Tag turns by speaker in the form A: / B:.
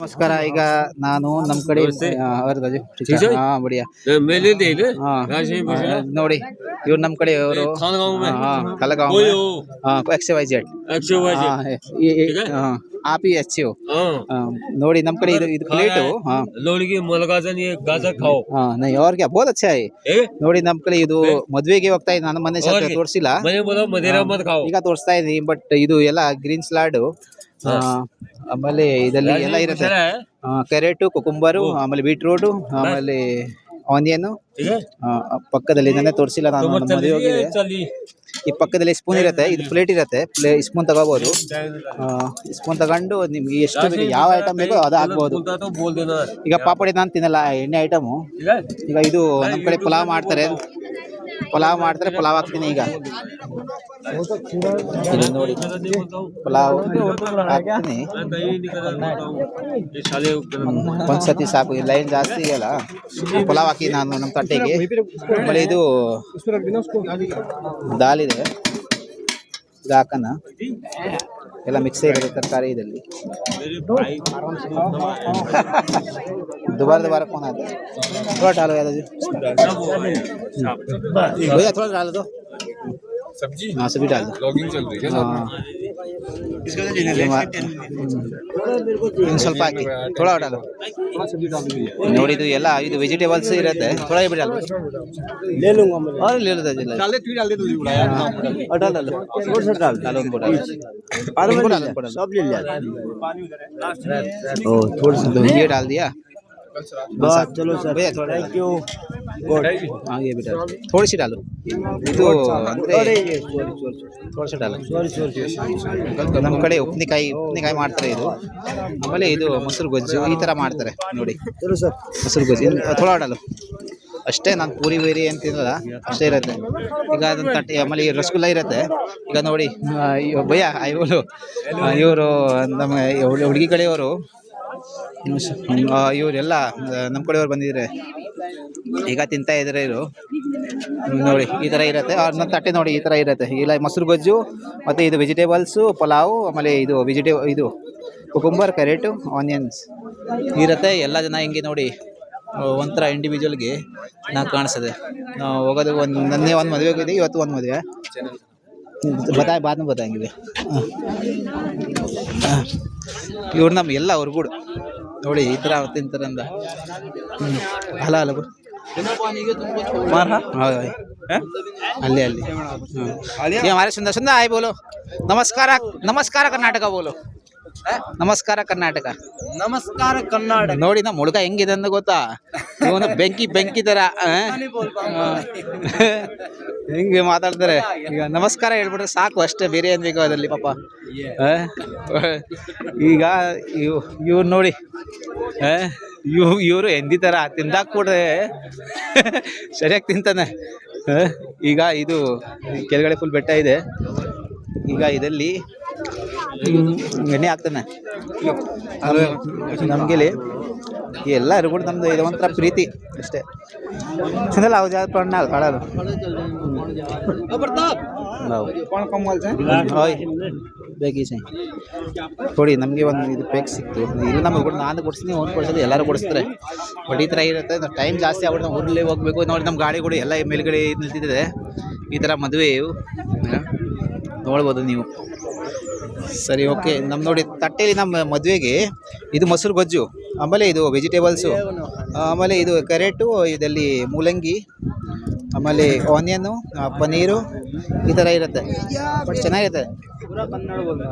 A: ನಮಸ್ಕಾರ. ಈಗ ನಾನು ನಮ್ಮ ಕಡೆ ಬಡಿಯಾ ನೋಡಿ, ಇವ್ರು ನಮ್ಮ ಕಡೆ ಇವರು ಕಲಗಾಂವ್ XYZ आप ही अच्छे हो. ನೋಡಿ ನಮ್ಮ ಕಡೆ ಇದು ಪ್ಲೇಟು
B: लोड़गी मुलगाजन ये गाजर खाओ.
A: नहीं और क्या बहुत अच्छा है. ನೋಡಿ ನಮ್ಮ ಕಡೆ ಇದು ಮದುವೆಗೆ ಹೋಗ್ತಾ ಇದ್ದೀನಿ ನಾನು. ಮೊನ್ನೆ ತೋರಿಸಿಲ್ಲ,
B: मदिरा मत खाओ.
A: ಈಗ ತೋರಿಸ್ತಾ ಇದೀನಿ. ಬಟ್ ಇದು ಎಲ್ಲ ಗ್ರೀನ್ ಸಲಾಡ್, ಆಮೇಲೆ ಇದರಲ್ಲಿ ಎಲ್ಲ ಇರುತ್ತೆ. ಕ್ಯಾರೆಟ್, ಕುಕುಂಬರು, ಆಮೇಲೆ ಬೀಟ್ರೂಟ್, ಆಮೇಲೆ ಆನಿಯನ್. ಪಕ್ಕದಲ್ಲಿ ನೆನ್ನೆ ತೋರಿಸಿಲ್ಲ ನಾನು, ಮದುವೆ ಹೋಗಿದೆ. ಈ ಪಕ್ಕದಲ್ಲಿ ಸ್ಪೂನ್ ಇರುತ್ತೆ, ಇದು ಪ್ಲೇಟ್ ಇರುತ್ತೆ. ಸ್ಪೂನ್ ತಗೋಬಹುದು. ಸ್ಪೂನ್ ತಗೊಂಡು ನಿಮ್ಗೆ ಎಷ್ಟು ಬೇಕು, ಯಾವ ಐಟಮ್ ಬೇಕೋ ಅದು ಹಾಕ್ಬಹುದು. ಈಗ ಪಾಪಡಿ ನಾನು ತಿನ್ನಲ್ಲ, ಎಣ್ಣೆ ಐಟಮು. ಈಗ ಇದು ನಮ್ಮ ಕಡೆ ಪಲಾವ್ ಮಾಡ್ತಾರೆ, ಪಲಾವ್ ಹಾಕ್ತೀನಿ. ಈಗ ಇದು ನೋಡಿ, ಪಲಾವ್ ಹಾಕ್ತೀನಿ. ಒಂದ್ಸತಿ ಸಾಕು, ಲೈನ್ ಜಾಸ್ತಿ ಇದೆಯಲ್ಲ. ಪಲಾವ್ ಹಾಕಿ ನಾನು ನಮ್ಮ ತಟ್ಟೆಗೆ. ಆಮೇಲೆ ಇದು ದಾಲ್ ಇದೆ, ಇದು ಹಾಕೋಣ. ಎಲ್ಲ ಮಿಕ್ಸ್ ಇರುತ್ತೆ ತರಕಾರಿ ಇದರಲ್ಲಿ. दोबारा कौन आता है? थोड़ा डालो यार, भैया थोड़ा डाल दो सब्जी. हाँ सब्जी डाल दो. लॉगिंग चल रही है. ಸ್ವಲ್ಪ ಹಾಕಿ, ಥೋड़ा डालो. ನೋಡಿ ಇದು ಎಲ್ಲ ಇದು ವೆಜಿಟೇಬಲ್ಸ್ ಇರುತ್ತೆ. थोड़ा ये भी डालो. ले लूंगा मैं. और ले लो डाल दे. डाल दे तो लिया यार. डाल डाल उनको डाल. सब ले लिया. ओ थोड़ा सा ये डाल दिया बस. चलो सर, भैया थोड़ा थैंक यू. हाँ ये भी डालो, थोड़ी सी डालो. ಇದು ಅಂದ್ರೆ ಥೋड़ा सा डालो. ನಮ್ಮ ಕಡೆ ಉಪ್ಪಿನಕಾಯಿ ಮಾಡ್ತಾರೆ ಇದು. ಆಮೇಲೆ ಇದು ಮೊಸರು ಗೊಜ್ಜು ಈ ತರ ಮಾಡ್ತಾರೆ ನೋಡಿ. ಮೊಸರು ಗೊಜ್ಜು ಥೋड़ा डालो ಅಷ್ಟೇ. ನಾನು ಪೂರಿ ಏನು ತಿನ್ನಲ್ಲ, ಅಷ್ಟೇ ಇರುತ್ತೆ. ಈಗ ಅದನ್ನ ತಟ್ಟೆ, ಆಮೇಲೆ ರಸಗುಲ್ಲ ಇರುತ್ತೆ. ಈಗ ನೋಡಿ ಭಯ್ಯ ಇವರು ನಮ್ಮ ಹುಡುಗಿ ಕಡೆಯವರು, ಇವರೆಲ್ಲ ನಮ್ಮ ಕಡೆಯವ್ರು ಬಂದಿದ್ದಾರೆ. ಈಗ ತಿಂತಾ ಇದ್ದಾರೆ ಇವರು. ನೋಡಿ ಈ ಥರ ಇರುತ್ತೆ. ನನ್ನ ತಟ್ಟೆ ನೋಡಿ ಈ ಥರ ಇರುತ್ತೆ. ಇಲ್ಲ ಮೊಸರು ಗೊಜ್ಜು, ಮತ್ತು ಇದು ವೆಜಿಟೇಬಲ್ಸು ಪಲಾವು, ಆಮೇಲೆ ಇದು ಇದು ಕುಕುಂಬರ್, ಕ್ಯಾರೆಟು, ಆನಿಯನ್ಸ್ ಇರುತ್ತೆ. ಎಲ್ಲ ಜನ ಹಿಂಗೆ ನೋಡಿ ಒಂಥರ ಇಂಡಿವಿಜುವಲ್ಗೆ ನಾವು ಕಾಣಿಸ್ತದೆ. ನಾವು ಹೋಗೋದು ನನ್ನೇ ಒಂದು ಮದುವೆ ಹೋಗಿದೆ, ಇವತ್ತು ಒಂದು ಮದುವೆ. ಬಾದ್ನ ಬತ್ತಾಂಗಿದೆ. ಇವ್ರು ನಮ್ಮ ಎಲ್ಲ ಹೊರಗೂಡು ನೋಡಿ ಈ ಥರ ತಿಂತಾರಂದ. ಅಲ್ಲ ಅಲ್ಲಿ हमारे सुंदर आए बोलो. ನಮಸ್ಕಾರ ಕರ್ನಾಟಕ ಬೋಲು. ನಮಸ್ಕಾರ ಕರ್ನಾಟಕ. ನೋಡಿ ನಮ್ಮ ಹುಡುಗ ಹೆಂಗಿದೆ ಅಂತ ಗೊತ್ತಾ? ಇವನು ಬೆಂಕಿ ತರ ಹಿಂಗೆ ಮಾತಾಡ್ತಾರೆ. ಈಗ ನಮಸ್ಕಾರ ಹೇಳ್ಬಿಟ್ರೆ ಸಾಕು, ಅಷ್ಟೇ, ಬೇರೆ ಏನ್ ಬೇಕು ಅದರಲ್ಲಿ ಪಾಪ. ಈಗ ಇವ್ರು ನೋಡಿ, ಇವರು ಎಂದಿ ತರ ತಿಂದಾಕ್ಬಿಟ್ರೆ ಸರಿಯಾಗಿ ತಿಂತಾನೆ. ಈಗ ಇದು ಕೆಳಗಡೆ ಫುಲ್ ಬೆಟ್ಟ ಇದೆ. ಈಗ ಇದರಲ್ಲಿ ಎಣ್ಣೆ ಹಾಕ್ತಾನೆ ನಮ್ಗೆ. ಎಲ್ಲ ಇರ್ಬಿಟ್ಟು ನಮ್ದು ಇದು ಒಂಥರ ಪ್ರೀತಿ ಅಷ್ಟೇ. ಸುಂದರ ಅವು ಜಾಸ್ತಿ ಪಣ್ಣ ಕಾಡೋದು ಬೇಕಿ ಸೈ ನೋಡಿ. ನಮಗೆ ಒಂದು ಇದು ಪೇಕ್ ಸಿಕ್ತು. ಇಲ್ಲಿ ನಮಗೆ ನಾನು ಕೊಡಿಸ್ತೀನಿ, ಅವ್ನು ಕೊಡಿಸೋದು, ಎಲ್ಲರೂ ಕೊಡಿಸ್ತಾರೆ. ಬಟ್ ಈ ಥರ ಇರುತ್ತೆ. ಟೈಮ್ ಜಾಸ್ತಿ ಆಗ್ಬಿಟ್ಟು ನಾವು ಊರಲ್ಲೇ ಹೋಗ್ಬೇಕು. ನೋಡಿ ನಮ್ಮ ಗಾಡಿಗಳು ಎಲ್ಲ ಮೇಲ್ಗಡೆ ನಿಲ್ತಿದೆ. ಈ ಥರ ಮದುವೆ ನೋಡ್ಬೋದು ನೀವು. ಸರಿ, ಓಕೆ. ನಮ್ಮ ನೋಡಿ ತಟ್ಟೆಯಲ್ಲಿ ನಮ್ಮ ಮದುವೆಗೆ ಇದು ಮೊಸರು ಗೊಜ್ಜು, ಆಮೇಲೆ ಇದು ವೆಜಿಟೇಬಲ್ಸು, ಆಮೇಲೆ ಇದು ಕ್ಯಾರೆಟು, ಇದರಲ್ಲಿ ಮೂಲಂಗಿ, ಆಮೇಲೆ ಆನಿಯನ್ನು, ಪನ್ನೀರು ಈ ಥರ ಇರುತ್ತೆ. ಬಟ್ ಚೆನ್ನಾಗಿರುತ್ತೆ.